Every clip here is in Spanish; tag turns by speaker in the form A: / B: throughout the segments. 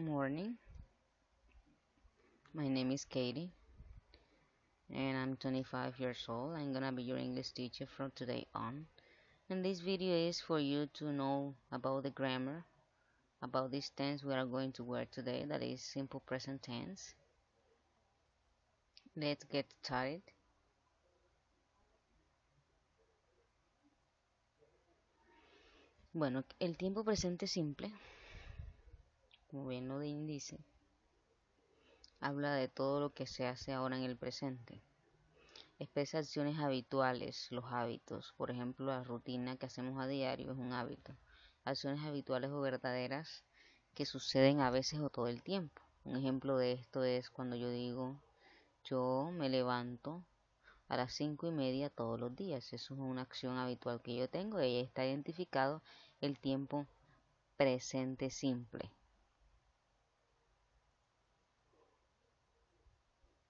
A: Morning. My name is Katie and I'm 25 years old. I'm gonna be your English teacher from today on. And this video is for you to know about the grammar, about this tense we are going to work today, that is simple present tense. Let's get started. Bueno, el tiempo presente simple, como bien lo dice, habla de todo lo que se hace ahora en el presente. Expresa acciones habituales, los hábitos. Por ejemplo, la rutina que hacemos a diario es un hábito. Acciones habituales o verdaderas que suceden a veces o todo el tiempo. Un ejemplo de esto es cuando yo digo, yo me levanto a las 5:30 todos los días. Eso es una acción habitual que yo tengo y ahí está identificado el tiempo presente simple.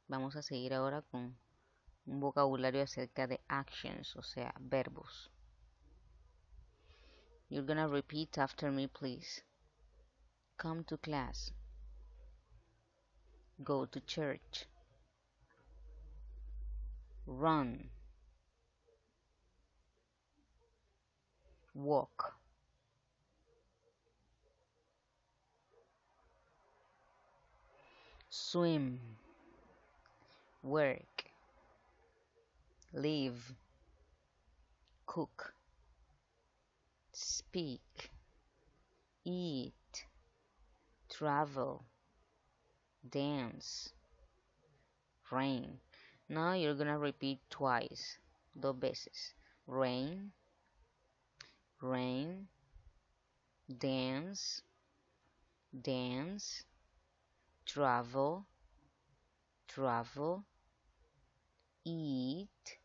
A: Vamos a seguir ahora con un vocabulario acerca de actions, o sea, verbos. You're gonna repeat after me, please. Come to class. Go to church. Run. Walk. Swim. Work. Live. Cook. Speak. Eat. Travel. Dance. Rain. Now you're gonna repeat twice. Dos veces. Rain. Rain. Dance. Dance. Travel. Travel. Eat.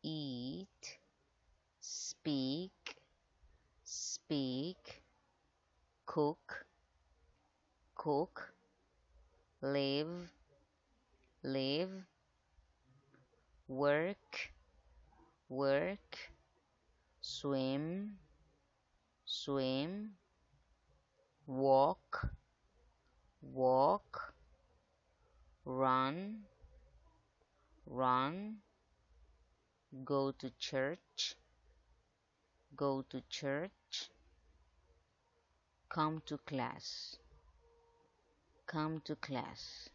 A: Eat. Speak. Speak. Cook. Cook. Live. Live. Work. Work. Swim. Swim. Walk. Walk. Run. Run. Go to church. Go to church. Come to class. Come to class.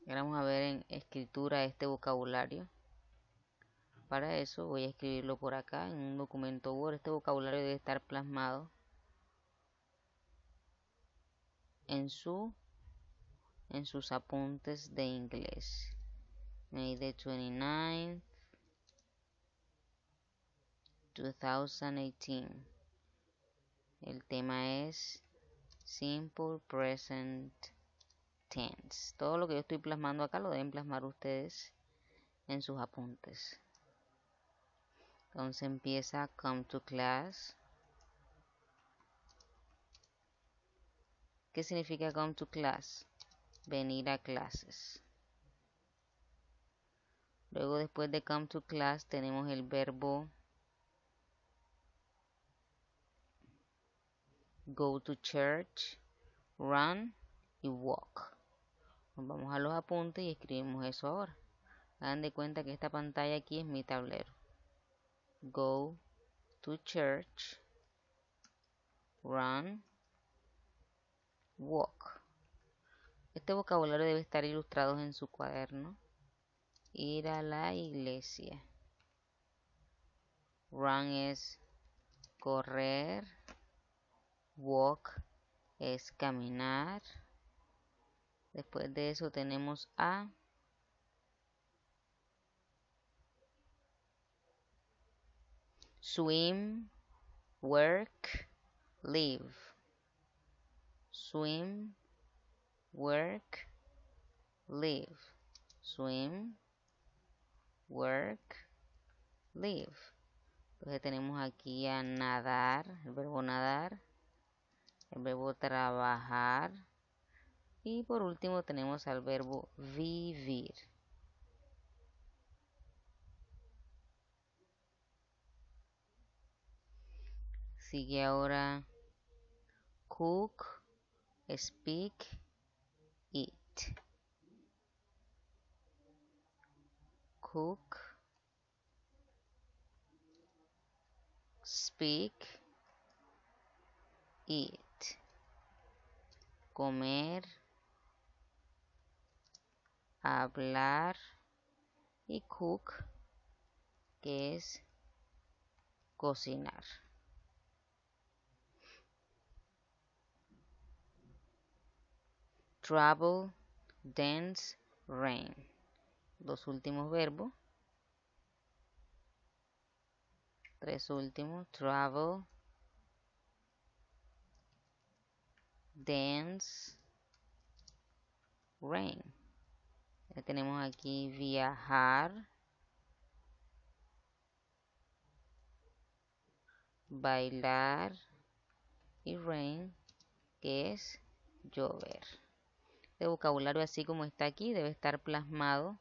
A: Ahora vamos a ver en escritura este vocabulario. Para eso voy a escribirlo por acá en un documento Word. Este vocabulario debe estar plasmado en sus apuntes de inglés. May the 29th, 2018. El tema es Simple Present Tense. Todo lo que yo estoy plasmando acá lo deben plasmar ustedes en sus apuntes. Entonces empieza come to class. ¿Qué significa come to class? Venir a clases. Luego después de come to class tenemos el verbo go to church, run y walk. Nos vamos a los apuntes y escribimos eso ahora. Hagan de cuenta que esta pantalla aquí es mi tablero. Go to church, run, walk. Este vocabulario debe estar ilustrado en su cuaderno. Ir a la iglesia. Run es correr. Walk es caminar. Después de eso tenemos a swim, work, live. Swim, work, live. Swim, work, live. Entonces tenemos aquí a nadar, el verbo nadar, el verbo trabajar y por último tenemos al verbo vivir. Sigue ahora cook, speak, eat. Cook, speak, eat. Comer, hablar, y cook, que es cocinar. Travel, dance, rain. Los últimos verbos. Tres últimos. Travel, dance, rain. Ya tenemos aquí viajar, bailar y rain, que es llover. Este vocabulario, así como está aquí, debe estar plasmado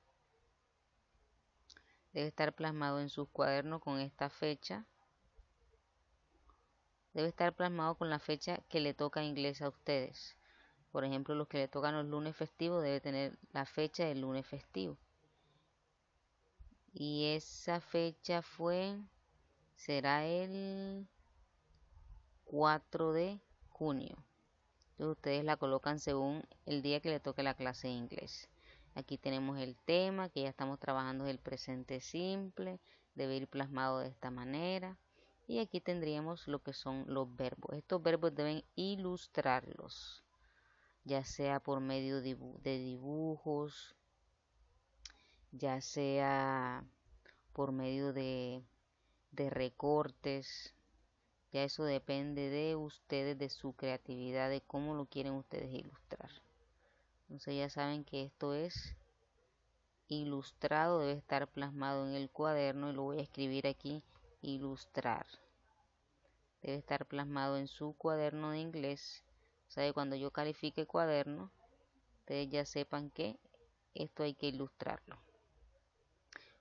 A: en sus cuadernos con esta fecha. Debe estar plasmado con la fecha que le toca inglés a ustedes. Por ejemplo, los que le tocan los lunes festivos debe tener la fecha del lunes festivo. Y esa fecha será el 4 de junio. Entonces ustedes la colocan según el día que le toque la clase de inglés. Aquí tenemos el tema, que ya estamos trabajando el presente simple, debe ir plasmado de esta manera. Y aquí tendríamos lo que son los verbos. Estos verbos deben ilustrarlos, ya sea por medio de dibujos, ya sea por medio de recortes. Ya eso depende de ustedes, de su creatividad, de cómo lo quieren ustedes ilustrar. Entonces ya saben que esto es ilustrado, debe estar plasmado en el cuaderno y lo voy a escribir aquí, ilustrar. Debe estar plasmado en su cuaderno de inglés. O sea, que cuando yo califique cuaderno, ustedes ya sepan que esto hay que ilustrarlo.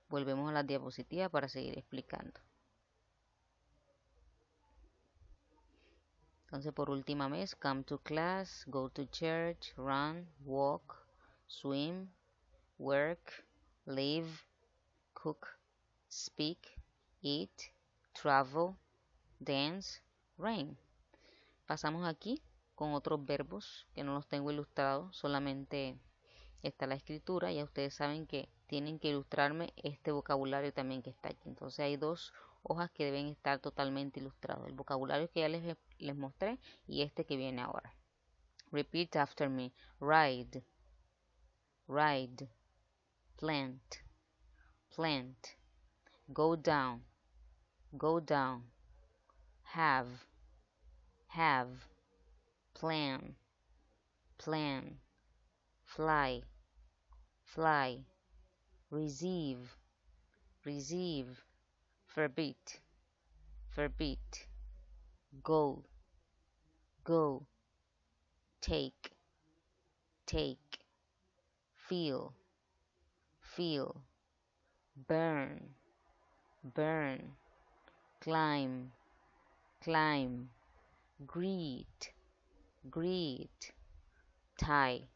A: Volvemos a la diapositiva para seguir explicando. Entonces, por última vez, come to class, go to church, run, walk, swim, work, live, cook, speak, eat, travel, dance, rain. Pasamos aquí con otros verbos que no los tengo ilustrados, solamente está la escritura. Ya ustedes saben que tienen que ilustrarme este vocabulario también que está aquí. Entonces hay dos hojas que deben estar totalmente ilustrados. El vocabulario que ya les mostré y este que viene ahora. Repeat after me. Ride, ride, plant, plant, go down, go down, have, plan, plan, fly, fly, receive, forbid, go, take, feel, burn, climb, greet, tie.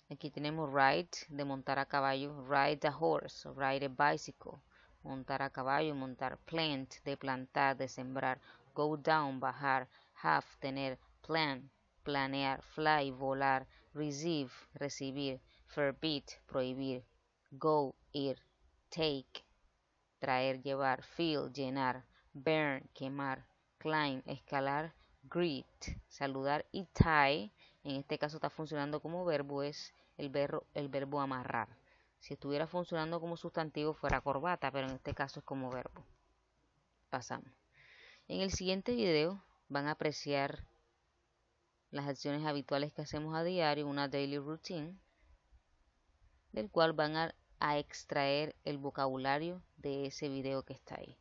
A: Aquí tenemos ride, de montar a caballo, ride a horse, ride a bicycle, montar a caballo, montar, plant, de plantar, de sembrar, go down, bajar, have, tener, plan, planear, fly, volar, receive, recibir, forbid, prohibir, go, ir, take, traer, llevar, fill, llenar, burn, quemar, climb, escalar, greet, saludar, y tie, en este caso está funcionando como verbo, es el verbo amarrar. Si estuviera funcionando como sustantivo fuera corbata, pero en este caso es como verbo. Pasamos. En el siguiente video van a apreciar las acciones habituales que hacemos a diario, una daily routine, del cual van a extraer el vocabulario de ese video que está ahí.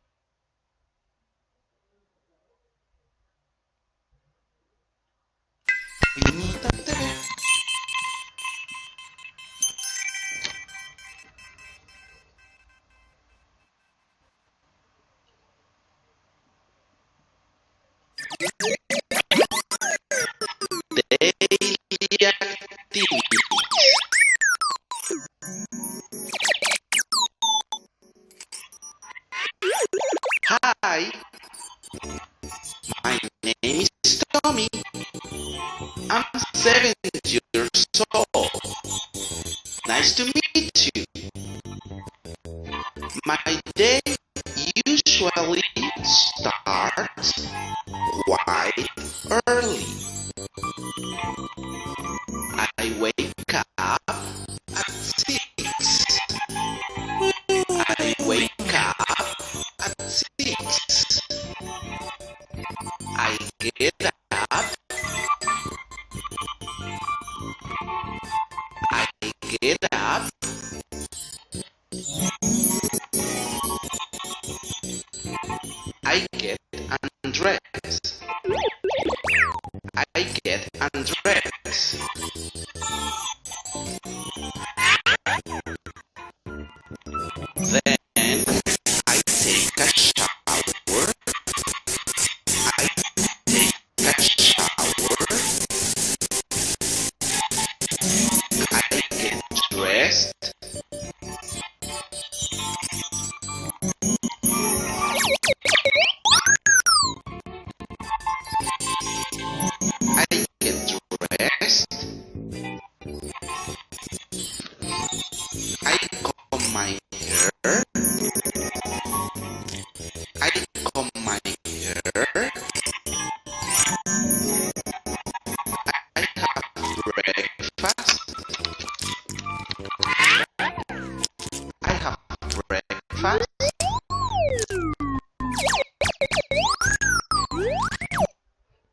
B: Daily activities. Hi, my name is Tommy. I'm 7 years old. Nice to meet you. My day usually starts quite early. I wake up at 6. I wake up at 6. I get up. I get up. I get undressed. I get undressed. Then I take a shower. I take a shower. I get dressed. I get dressed. I comb my hair. I comb my hair. I have breakfast. I have breakfast.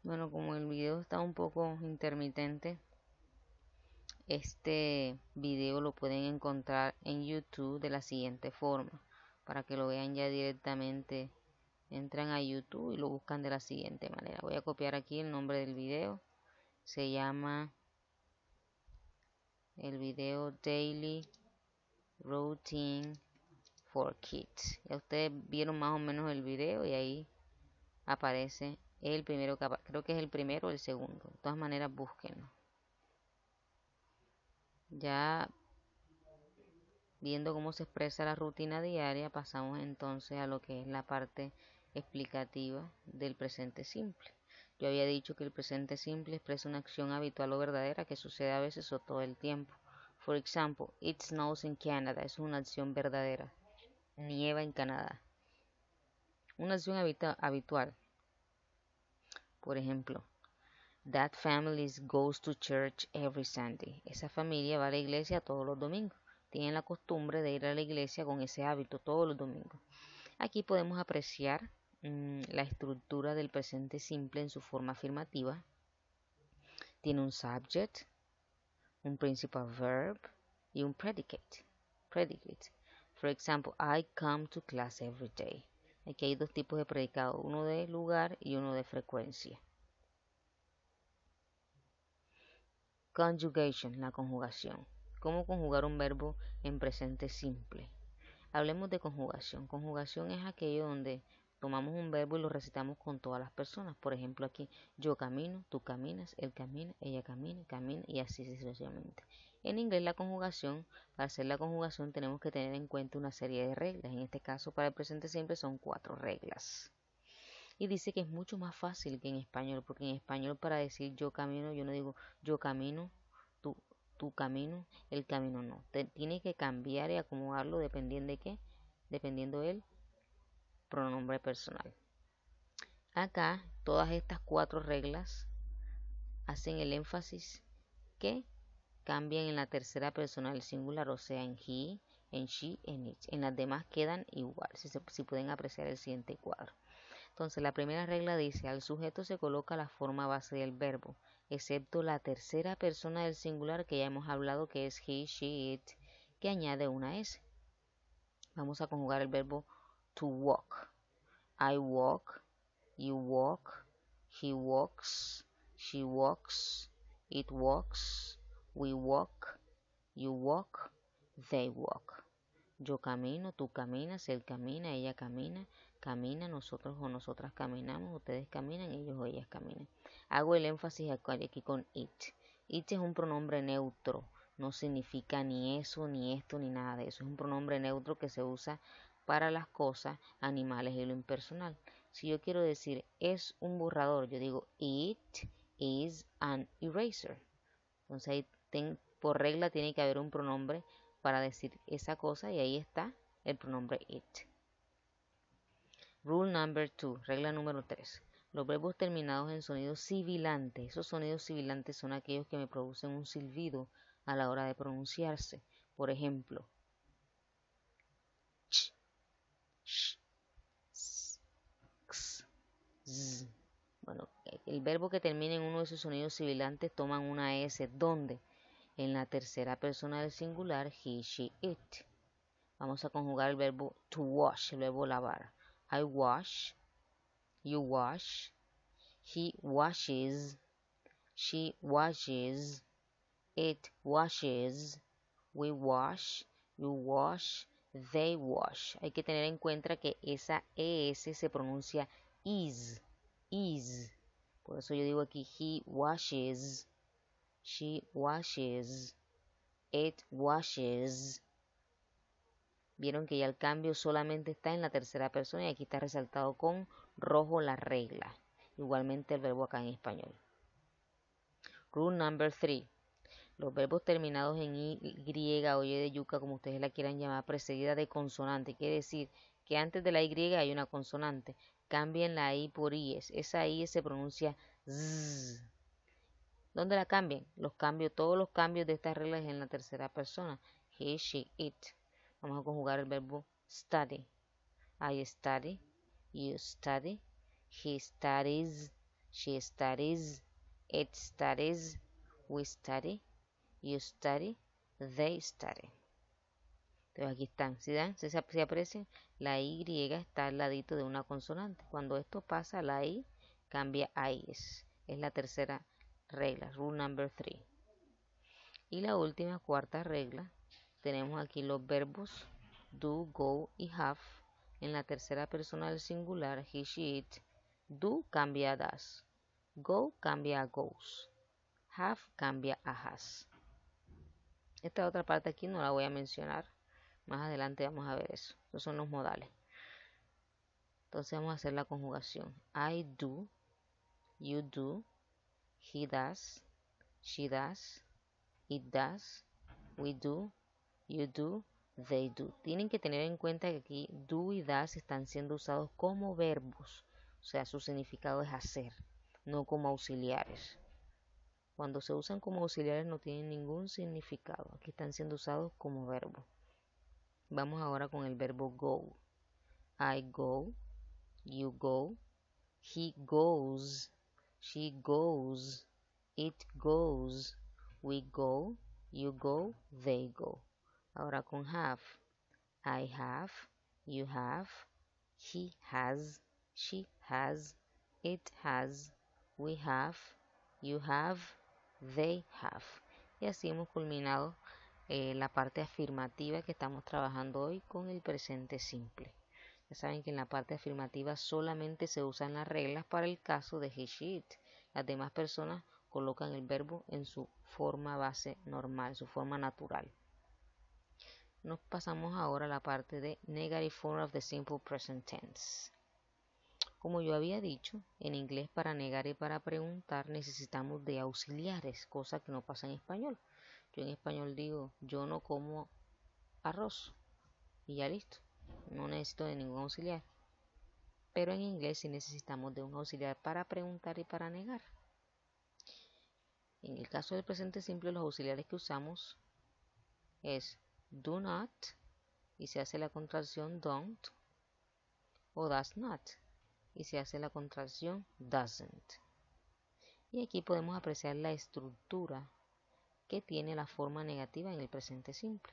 A: Bueno, como el video está un poco intermitente, este video lo pueden encontrar en YouTube de la siguiente forma. Para que lo vean ya directamente, entran a YouTube y lo buscan de la siguiente manera. Voy a copiar aquí el nombre del video. Se llama el video Daily Routine for Kids. Ya ustedes vieron más o menos el video y ahí aparece el primero, creo que es el primero o el segundo. De todas maneras, búsquenlo. Ya viendo cómo se expresa la rutina diaria, pasamos entonces a lo que es la parte explicativa del presente simple. Yo había dicho que el presente simple expresa una acción habitual o verdadera que sucede a veces o todo el tiempo. For example, it snows in Canada es una acción verdadera. Nieva en Canadá. Una acción habitual. Por ejemplo, that family goes to church every Sunday. Esa familia va a la iglesia todos los domingos. Tienen la costumbre de ir a la iglesia con ese hábito todos los domingos. Aquí podemos apreciar la estructura del presente simple en su forma afirmativa. Tiene un subject, un principal verb y un predicate. For example, I come to class every day. Aquí hay dos tipos de predicado, uno de lugar y uno de frecuencia. Conjugation, la conjugación. ¿Cómo conjugar un verbo en presente simple? Hablemos de conjugación. Conjugación es aquello donde tomamos un verbo y lo recitamos con todas las personas. Por ejemplo, aquí yo camino, tú caminas, él camina, ella camina, camina y así sucesivamente. En inglés la conjugación, para hacer la conjugación tenemos que tener en cuenta una serie de reglas. En este caso para el presente simple son 4 reglas. Y dice que es mucho más fácil que en español, porque en español para decir yo camino, yo no digo yo camino, tu camino, el camino no. Tiene que cambiar y acomodarlo dependiendo de qué, dependiendo del pronombre personal. Acá todas estas 4 reglas hacen el énfasis que cambian en la tercera persona del singular, o sea en he, en she, en it. En las demás quedan igual, si pueden apreciar el siguiente cuadro. Entonces la primera regla dice, al sujeto se coloca la forma base del verbo, excepto la tercera persona del singular que ya hemos hablado que es he, she, it, que añade una S. Vamos a conjugar el verbo to walk. I walk, you walk, he walks, she walks, it walks, we walk, you walk, they walk. Yo camino, tú caminas, él camina, ella camina, Camina, nosotros o nosotras caminamos, ustedes caminan, ellos o ellas caminan. Hago el énfasis aquí con it. It es un pronombre neutro, no significa ni eso, ni esto, ni nada de eso. Es un pronombre neutro que se usa para las cosas, animales y lo impersonal. Si yo quiero decir es un borrador, yo digo it is an eraser. Entonces ahí por regla tiene que haber un pronombre para decir esa cosa y ahí está el pronombre it. Rule number 2, regla número 3. Los verbos terminados en sonidos sibilantes. Esos sonidos sibilantes son aquellos que me producen un silbido a la hora de pronunciarse. Por ejemplo, ch, sh, s, x, z. Bueno, el verbo que termina en uno de esos sonidos sibilantes toman una S. ¿Dónde? En la tercera persona del singular, he, she, it. Vamos a conjugar el verbo to wash, el verbo lavar. I wash, you wash, he washes, she washes, it washes, we wash, you wash, they wash. Hay que tener en cuenta que esa ES se pronuncia is. Por eso yo digo aquí he washes, she washes, it washes. Vieron que ya el cambio solamente está en la tercera persona y aquí está resaltado con rojo la regla. Igualmente el verbo acá en español. Rule number 3. Los verbos terminados en Y o Y de yuca, como ustedes la quieran llamar, precedida de consonante. Quiere decir que antes de la Y hay una consonante. Cambien la I por IES. Esa I se pronuncia Z. ¿Dónde la cambien? Todos los cambios de estas reglas en la tercera persona. He, she, it. Vamos a conjugar el verbo study. I study, you study, he studies, she studies, it studies, we study, you study, they study. Entonces aquí están, ¿Se aprecian? La Y está al ladito de una consonante. Cuando esto pasa, la I cambia a IS. Es la tercera regla, rule number 3. Y la última, cuarta regla, tenemos aquí los verbos do, go y have. En la tercera persona del singular, he, she, it. Do cambia a does. Go cambia a goes. Have cambia a has. Esta otra parte aquí no la voy a mencionar. Más adelante vamos a ver eso. Esos son los modales. Entonces vamos a hacer la conjugación. I do, you do, he does, she does, it does, we do, you do, they do. Tienen que tener en cuenta que aquí do y does están siendo usados como verbos. O sea, su significado es hacer, no como auxiliares. Cuando se usan como auxiliares no tienen ningún significado. Aquí están siendo usados como verbo. Vamos ahora con el verbo go. I go, you go, he goes, she goes, it goes, we go, you go, they go. Ahora con have. I have, you have, he has, she has, it has, we have, you have, they have. Y así hemos culminado la parte afirmativa que estamos trabajando hoy con el presente simple. Ya saben que en la parte afirmativa solamente se usan las reglas para el caso de he, she, it. Las demás personas colocan el verbo en su forma base normal, su forma natural. Nos pasamos ahora a la parte de negative form of the simple present tense. Como yo había dicho, en inglés para negar y para preguntar necesitamos de auxiliares, cosa que no pasa en español. Yo en español digo, yo no como arroz y ya listo, no necesito de ningún auxiliar. Pero en inglés sí necesitamos de un auxiliar para preguntar y para negar. En el caso del presente simple, los auxiliares que usamos es do not y se hace la contracción don't, o does not y se hace la contracción doesn't. Y aquí podemos apreciar la estructura que tiene la forma negativa en el presente simple.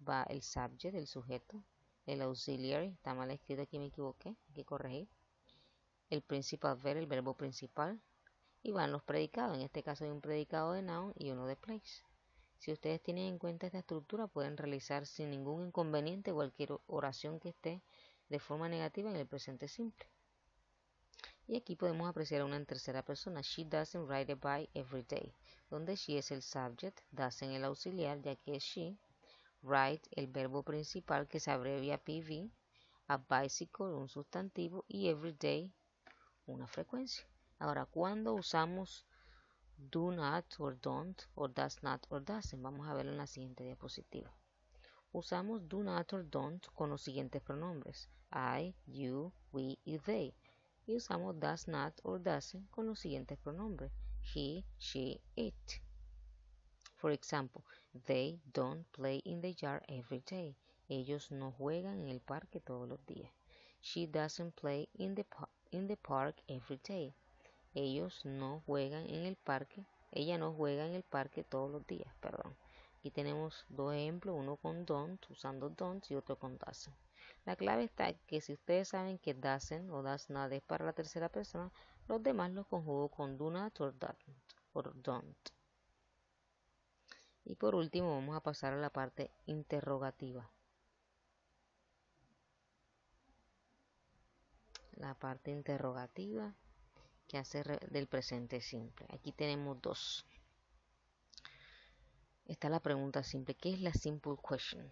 A: Va el subject, el sujeto, el auxiliary, está mal escrito aquí, me equivoqué, hay que corregir, el principal verb, el verbo principal, y van los predicados. En este caso hay un predicado de noun y uno de place. Si ustedes tienen en cuenta esta estructura, pueden realizar sin ningún inconveniente cualquier oración que esté de forma negativa en el presente simple. Y aquí podemos apreciar una en tercera persona. She doesn't ride a bike every day, donde she es el subject, doesn't el auxiliar, ya que es she, ride el verbo principal que se abrevia PV, a bicycle un sustantivo y every day una frecuencia. Ahora, ¿cuándo usamos do not or don't or does not or doesn't? Vamos a verlo en la siguiente diapositiva. Usamos do not or don't con los siguientes pronombres: I, you, we y they. Y usamos does not or doesn't con los siguientes pronombres: he, she, it. For example, they don't play in the yard every day. Ellos no juegan en el parque todos los días. She doesn't play in the park every day. Ellos no juegan en el parque. Ella no juega en el parque todos los días, perdón. Aquí tenemos dos ejemplos, uno con don't, usando don't, y otro con doesn't. La clave está que si ustedes saben que doesn't o does not es para la tercera persona, los demás los conjugo con do not or don't. Y por último vamos a pasar a la parte interrogativa. La parte interrogativa que hace del presente simple. Aquí tenemos dos. Está la pregunta simple. ¿Qué es la simple question?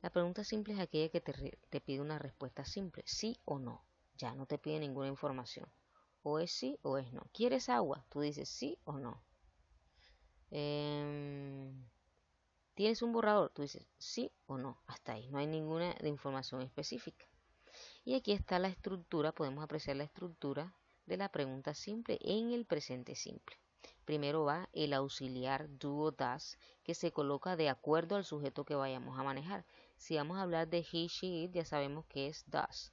A: La pregunta simple es aquella que te pide una respuesta simple, sí o no. Ya no te pide ninguna información. O es sí o es no. ¿Quieres agua? Tú dices sí o no. ¿Tienes un borrador? Tú dices sí o no. Hasta ahí. No hay ninguna información específica. Y aquí está la estructura. Podemos apreciar la estructura de la pregunta simple en el presente simple. Primero va el auxiliar do o does, que se coloca de acuerdo al sujeto que vayamos a manejar. Si vamos a hablar de he, she, it, ya sabemos que es does.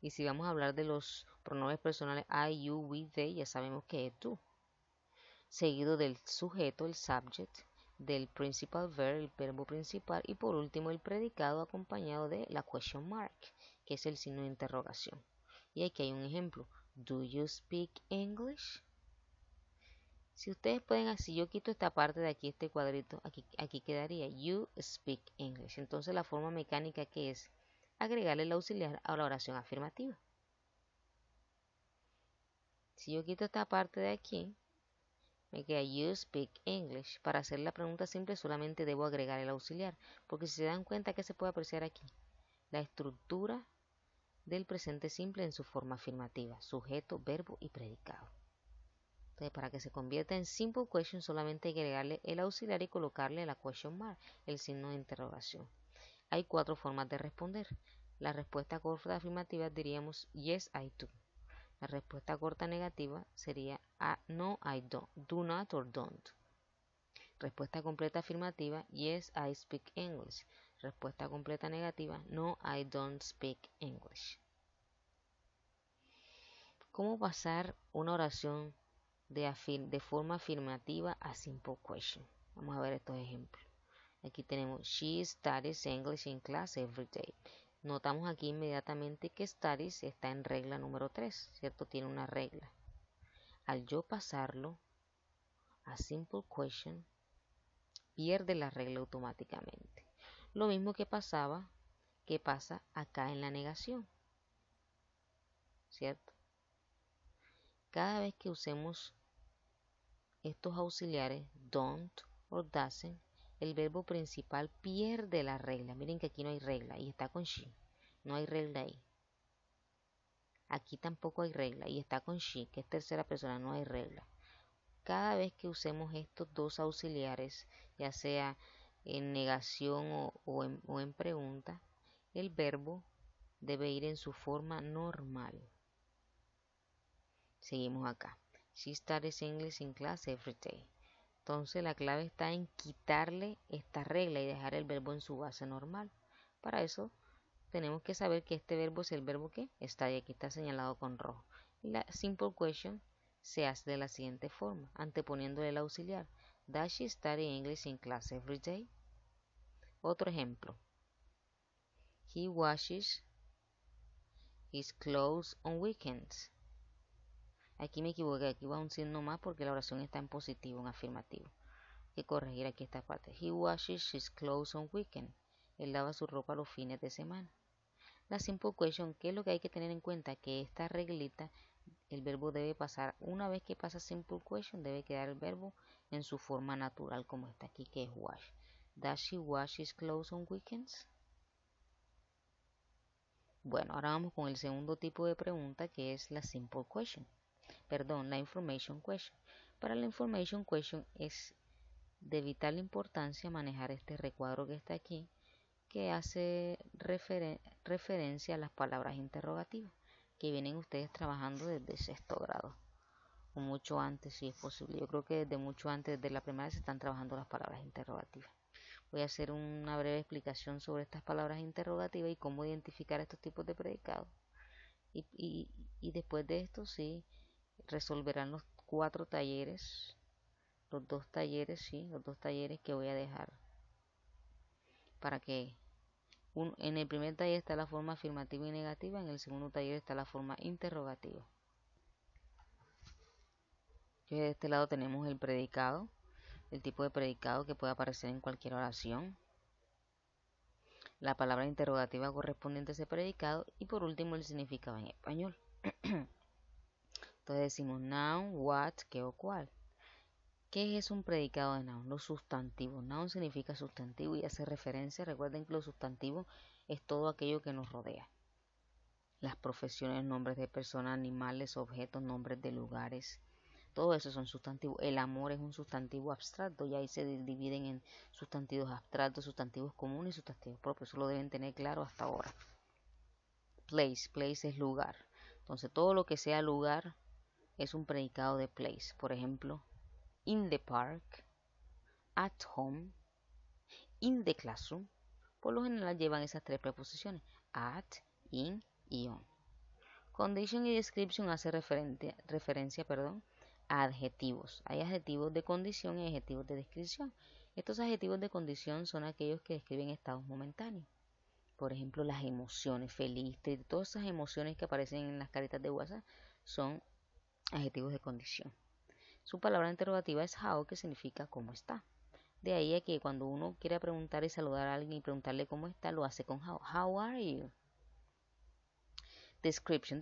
A: Y si vamos a hablar de los pronombres personales I, you, we, they, ya sabemos que es do. Seguido del sujeto, el subject, del principal verb, el verbo principal, y por último el predicado acompañado de la question mark, que es el signo de interrogación. Y aquí hay un ejemplo. Do you speak English? Si ustedes pueden, si yo quito esta parte de aquí, este cuadrito, aquí quedaría you speak English. Entonces la forma mecánica que es agregarle el auxiliar a la oración afirmativa. Si yo quito esta parte de aquí, me queda you speak English. Para hacer la pregunta simple solamente debo agregar el auxiliar, porque si se dan cuenta que se puede apreciar aquí, la estructura del presente simple en su forma afirmativa, sujeto, verbo y predicado. Entonces, para que se convierta en simple question solamente hay que agregarle el auxiliar y colocarle la question mark, el signo de interrogación. Hay 4 formas de responder. La respuesta corta afirmativa diríamos yes, I do. La respuesta corta negativa sería no, I don't, do not or don't. Respuesta completa afirmativa, yes, I speak English. Respuesta completa negativa, no, I don't speak English. ¿Cómo pasar una oración de forma afirmativa a simple question? Vamos a ver estos ejemplos. Aquí tenemos she studies English in class every day. Notamos aquí inmediatamente que studies está en regla número 3, ¿cierto? Tiene una regla. Al yo pasarlo a simple question, pierde la regla automáticamente. Lo mismo que pasa acá en la negación, ¿cierto? Cada vez que usemos estos auxiliares, don't or doesn't, el verbo principal pierde la regla. Miren que aquí no hay regla y está con she. No hay regla ahí. Aquí tampoco hay regla y está con she, que es tercera persona, no hay regla. Cada vez que usemos estos dos auxiliares, ya sea en negación o en pregunta, el verbo debe ir en su forma normal. Seguimos acá. She studies English in class every day. Entonces la clave está en quitarle esta regla y dejar el verbo en su base normal. Para eso tenemos que saber que este verbo es el verbo que está y aquí está señalado con rojo. Y la simple question se hace de la siguiente forma, anteponiéndole el auxiliar. Does she study English in class every day? Otro ejemplo. He washes his clothes on weekends. Aquí me equivoqué, aquí va un signo más porque la oración está en positivo, en afirmativo. Hay que corregir aquí esta parte. He washes his clothes on weekend. Él lava su ropa los fines de semana. La simple question, ¿qué es lo que hay que tener en cuenta? Que esta reglita, el verbo debe pasar, una vez que pasa simple question, debe quedar el verbo en su forma natural, como está aquí, que es wash. Does she wash his clothes on weekends? Bueno, ahora vamos con el segundo tipo de pregunta, que es la simple question. Perdón, la information question. Para la information question es de vital importancia manejar este recuadro que está aquí, que hace referencia a las palabras interrogativas, que vienen ustedes trabajando desde sexto grado, o mucho antes si es posible. Yo creo que desde mucho antes, desde la primaria, se están trabajando las palabras interrogativas. Voy a hacer una breve explicación sobre estas palabras interrogativas y cómo identificar estos tipos de predicados. Y después de esto sí resolverán los 4 talleres, los 2 talleres, sí, los 2 talleres que voy a dejar para que en el primer taller está la forma afirmativa y negativa, en el segundo taller está la forma interrogativa. De este lado tenemos el predicado, el tipo de predicado que puede aparecer en cualquier oración, la palabra interrogativa correspondiente a ese predicado y por último el significado en español. Entonces decimos noun, what, qué o cuál. ¿Qué es un predicado de noun? Los sustantivos. Noun significa sustantivo y hace referencia, recuerden que los sustantivos es todo aquello que nos rodea. Las profesiones, nombres de personas, animales, objetos, nombres de lugares, todo eso son sustantivos. El amor es un sustantivo abstracto y ahí se dividen en sustantivos abstractos, sustantivos comunes y sustantivos propios. Eso lo deben tener claro hasta ahora. Place es lugar. Entonces todo lo que sea lugar es un predicado de place. Por ejemplo, in the park, at home, in the classroom. Por lo general llevan esas 3 preposiciones, at, in y on. Condition y description hace referencia a adjetivos. Hay adjetivos de condición y adjetivos de descripción. Estos adjetivos de condición son aquellos que describen estados momentáneos. Por ejemplo, las emociones, feliz, triste, todas esas emociones que aparecen en las caritas de WhatsApp son adjetivos de condición. Su palabra interrogativa es how, que significa cómo está. De ahí a que cuando uno quiere preguntar y saludar a alguien y preguntarle cómo está, lo hace con how. How are you? Description,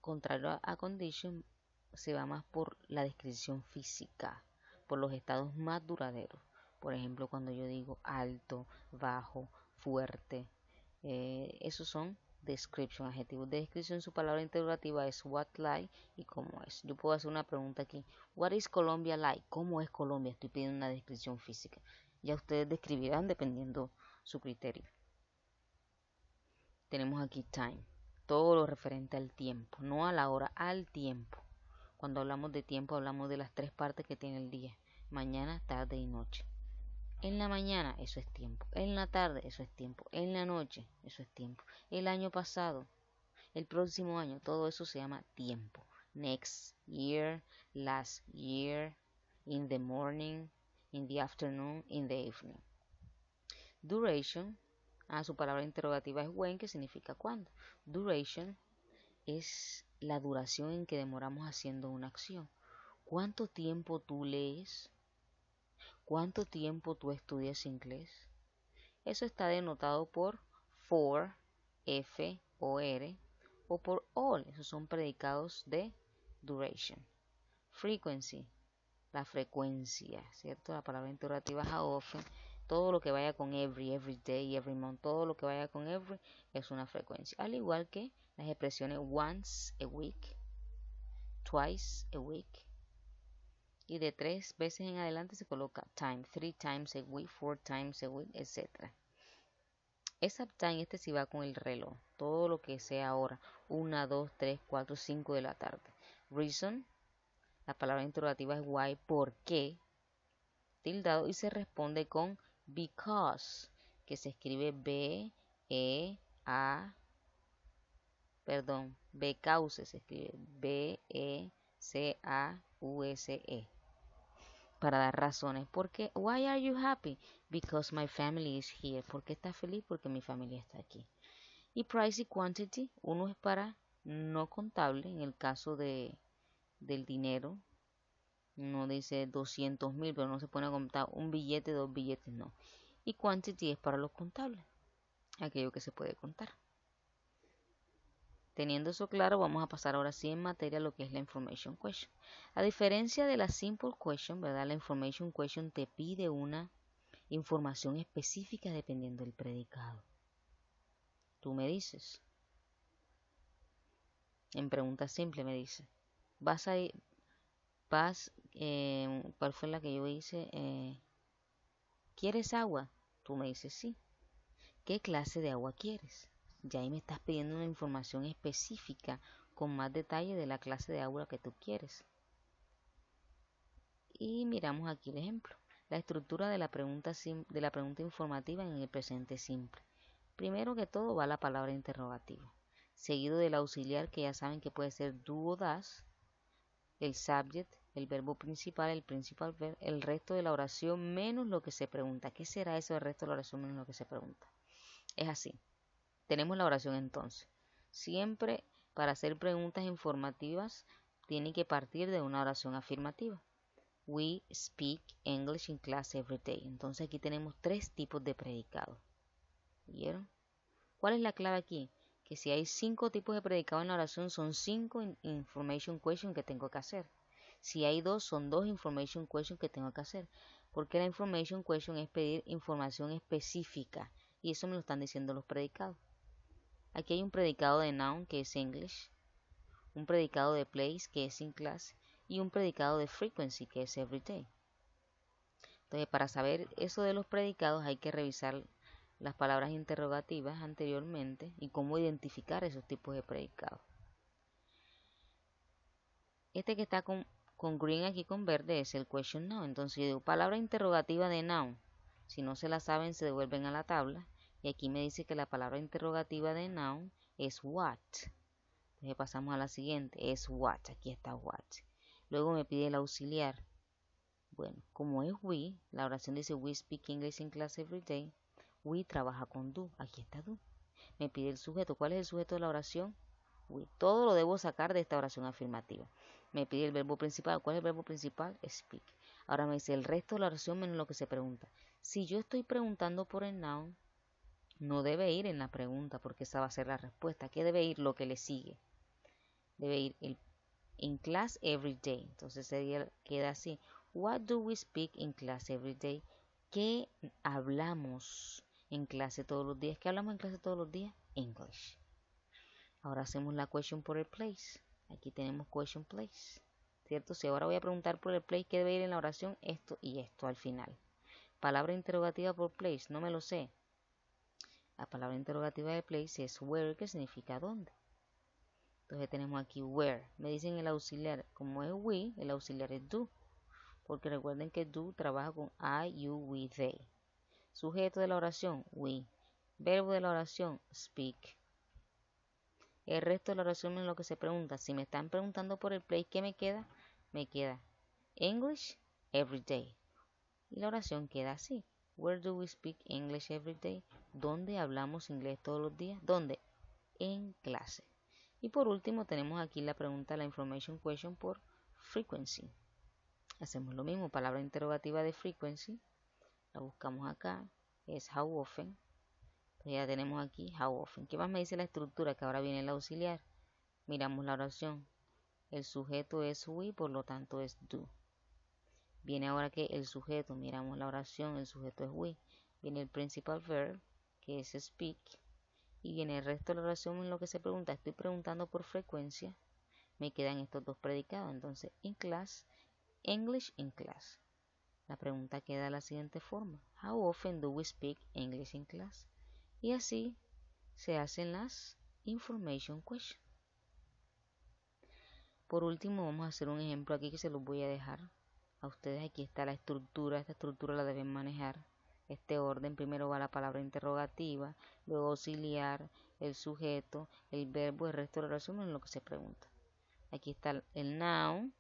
A: contrario a condition, se va más por la descripción física, por los estados más duraderos. Por ejemplo, cuando yo digo alto, bajo, fuerte, esos son description, adjetivos de descripción. Su palabra interrogativa es what like y cómo es. Yo puedo hacer una pregunta aquí. What is Colombia like? ¿Cómo es Colombia? Estoy pidiendo una descripción física. Ya ustedes describirán dependiendo su criterio. Tenemos aquí time, todo lo referente al tiempo, no a la hora, al tiempo. Cuando hablamos de tiempo hablamos de las 3 partes que tiene el día, mañana, tarde y noche. En la mañana eso es tiempo, en la tarde eso es tiempo, en la noche eso es tiempo, el año pasado, el próximo año, todo eso se llama tiempo. Next year, last year, in the morning, in the afternoon, in the evening. Duration, su palabra interrogativa es when, que significa cuándo. Duration es la duración en que demoramos haciendo una acción. ¿Cuánto tiempo tú lees? ¿Cuánto tiempo tú estudias inglés? Eso está denotado por for, F-O-R, o por all. Esos son predicados de duration. Frequency, la frecuencia, ¿cierto? La palabra interrogativa es how often. Todo lo que vaya con every day, every month, todo lo que vaya con every es una frecuencia. Al igual que las expresiones once a week, twice a week. Y de 3 veces en adelante se coloca time, 3 times a week, 4 times a week, etc. Esa time sí va con el reloj. Todo lo que sea ahora, 1, 2, 3, 4, 5 de la tarde. Reason, la palabra interrogativa es why, ¿por qué? Tildado y se responde con because, que se escribe Because se escribe Because, para dar razones. ¿Por qué? Why are you happy? Because my family is here. ¿Por qué estás feliz? Porque mi familia está aquí. Y price y quantity, uno es para no contable, en el caso del dinero. Uno dice 200.000, pero no se pone a contar un billete, 2 billetes, no. Y quantity es para los contables. aquello que se puede contar. Teniendo eso claro, vamos a pasar ahora sí en materia a lo que es la information question. A diferencia de la simple question, ¿verdad? La information question te pide una información específica dependiendo del predicado. Tú me dices, en pregunta simple me dices, ¿cuál fue la que yo hice? ¿Quieres agua? Tú me dices sí. ¿Qué clase de agua quieres? Ya ahí me estás pidiendo una información específica con más detalle de la clase de agua que tú quieres. Y miramos aquí el ejemplo. La estructura de la pregunta informativa en el presente simple. Primero que todo va la palabra interrogativo, seguido del auxiliar que ya saben que puede ser do o das, el subject, el verbo principal, el principal verb, el resto de la oración menos lo que se pregunta. ¿Qué será eso del resto de la oración menos lo que se pregunta? Es así. Tenemos la oración entonces. Siempre para hacer preguntas informativas tiene que partir de una oración afirmativa. We speak English in class every day. Entonces aquí tenemos tres tipos de predicado. ¿Vieron? ¿Cuál es la clave aquí? Que si hay 5 tipos de predicado en la oración, son 5 information question que tengo que hacer. Si hay 2, son 2 information question que tengo que hacer. Porque la information question es pedir información específica. Y eso me lo están diciendo los predicados. Aquí hay un predicado de noun que es English, un predicado de place que es in class y un predicado de frequency que es everyday. Entonces, para saber eso de los predicados hay que revisar las palabras interrogativas anteriormente y cómo identificar esos tipos de predicados. Este que está con green aquí con verde es el question noun. Entonces yo digo palabra interrogativa de noun. Si no se la saben se devuelven a la tabla. Y aquí me dice que la palabra interrogativa de noun es what. Entonces pasamos a la siguiente. Es what. Aquí está what. Luego me pide el auxiliar. Bueno, como es we, la oración dice we speak English in class every day. We trabaja con do. Aquí está do. Me pide el sujeto. ¿Cuál es el sujeto de la oración? We. Todo lo debo sacar de esta oración afirmativa. Me pide el verbo principal. ¿Cuál es el verbo principal? Speak. Ahora me dice el resto de la oración menos lo que se pregunta. Si yo estoy preguntando por el noun, no debe ir en la pregunta porque esa va a ser la respuesta. ¿Qué debe ir? Lo que le sigue. Debe ir el in class every day. Entonces queda así. What do we speak in class every day? ¿Qué hablamos en clase todos los días? ¿Qué hablamos en clase todos los días? English. Ahora hacemos la question por el place. Aquí tenemos question place. ¿Cierto? Si ahora voy a preguntar por el place, ¿qué debe ir en la oración? Esto y esto al final. Palabra interrogativa por place, no me lo sé. La palabra interrogativa de place es where, que significa dónde. Entonces tenemos aquí where. Me dicen el auxiliar. Como es we, el auxiliar es do. Porque recuerden que do trabaja con I, you, we, they. Sujeto de la oración, we. Verbo de la oración, speak. El resto de la oración es lo que se pregunta. Si me están preguntando por el place, ¿qué me queda? Me queda English every day. Y la oración queda así. Where do we speak English every day? ¿Dónde hablamos inglés todos los días? ¿Dónde? En clase. Y por último tenemos aquí la pregunta, la information question por frequency. Hacemos lo mismo, palabra interrogativa de frequency. La buscamos acá. Es how often. Entonces ya tenemos aquí how often. ¿Qué más me dice la estructura? Que ahora viene el auxiliar. Miramos la oración. El sujeto es we, por lo tanto es do. Viene ahora que el sujeto, miramos la oración, el sujeto es we. Viene el principal verb, que es speak. Y viene el resto de la oración en lo que se pregunta. Estoy preguntando por frecuencia. Me quedan estos dos predicados. Entonces, in class, English in class. La pregunta queda de la siguiente forma. How often do we speak English in class? Y así se hacen las information questions. Por último, vamos a hacer un ejemplo aquí que se los voy a dejar a ustedes. Aquí está la estructura. Esta estructura la deben manejar. Este orden, primero va la palabra interrogativa, luego auxiliar, el sujeto, el verbo, el resto de la oración en lo que se pregunta. Aquí está el noun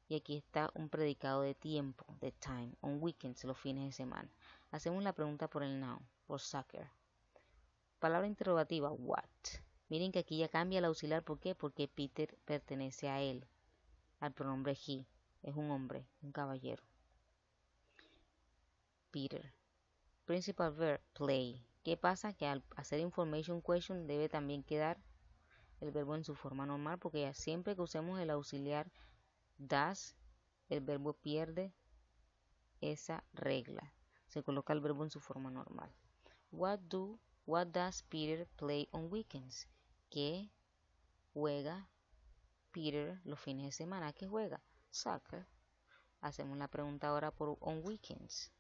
A: y aquí está un predicado de tiempo, de time, on weekends, los fines de semana. Hacemos la pregunta por el noun, por soccer. Palabra interrogativa, what. Miren que aquí ya cambia el auxiliar, ¿por qué? Porque Peter pertenece a él, al pronombre he, es un hombre, un caballero. Peter. Principal verb, play. ¿Qué pasa? Que al hacer information question debe también quedar el verbo en su forma normal, porque ya siempre que usemos el auxiliar does, el verbo pierde esa regla. Se coloca el verbo en su forma normal. What does Peter play on weekends? ¿Qué juega Peter los fines de semana? ¿Qué juega? Soccer. Hacemos la pregunta ahora por on weekends,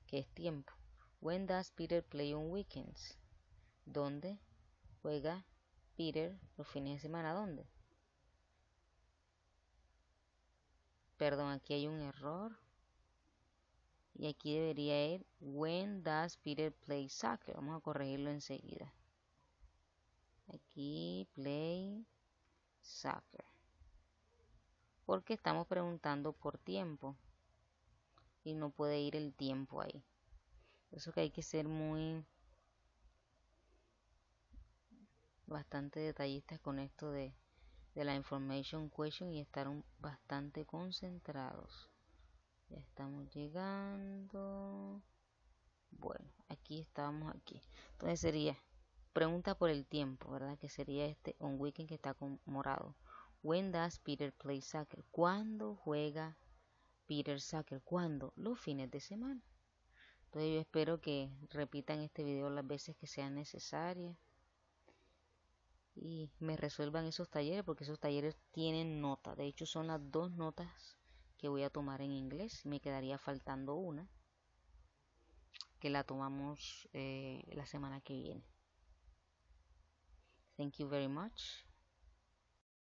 A: que es tiempo. When does Peter play on weekends? ¿Dónde juega Peter los fines de semana? ¿Dónde? Perdón, aquí hay un error. Y aquí debería ir when does Peter play soccer. Vamos a corregirlo enseguida. Aquí play soccer. Porque estamos preguntando por tiempo. Y no puede ir el tiempo ahí. Eso que hay que ser bastante detallistas con esto de la information question y estar bastante concentrados. Ya estamos llegando. Bueno, aquí estamos aquí. Entonces sería pregunta por el tiempo, ¿verdad? Que sería este on weekend que está con morado. When does Peter play soccer? ¿Cuándo juega Peter soccer? ¿Cuándo? Los fines de semana. Entonces yo espero que repitan este video las veces que sean necesarias y me resuelvan esos talleres, porque esos talleres tienen nota. De hecho son las 2 notas que voy a tomar en inglés. Me quedaría faltando una que la tomamos la semana que viene. Thank you very much.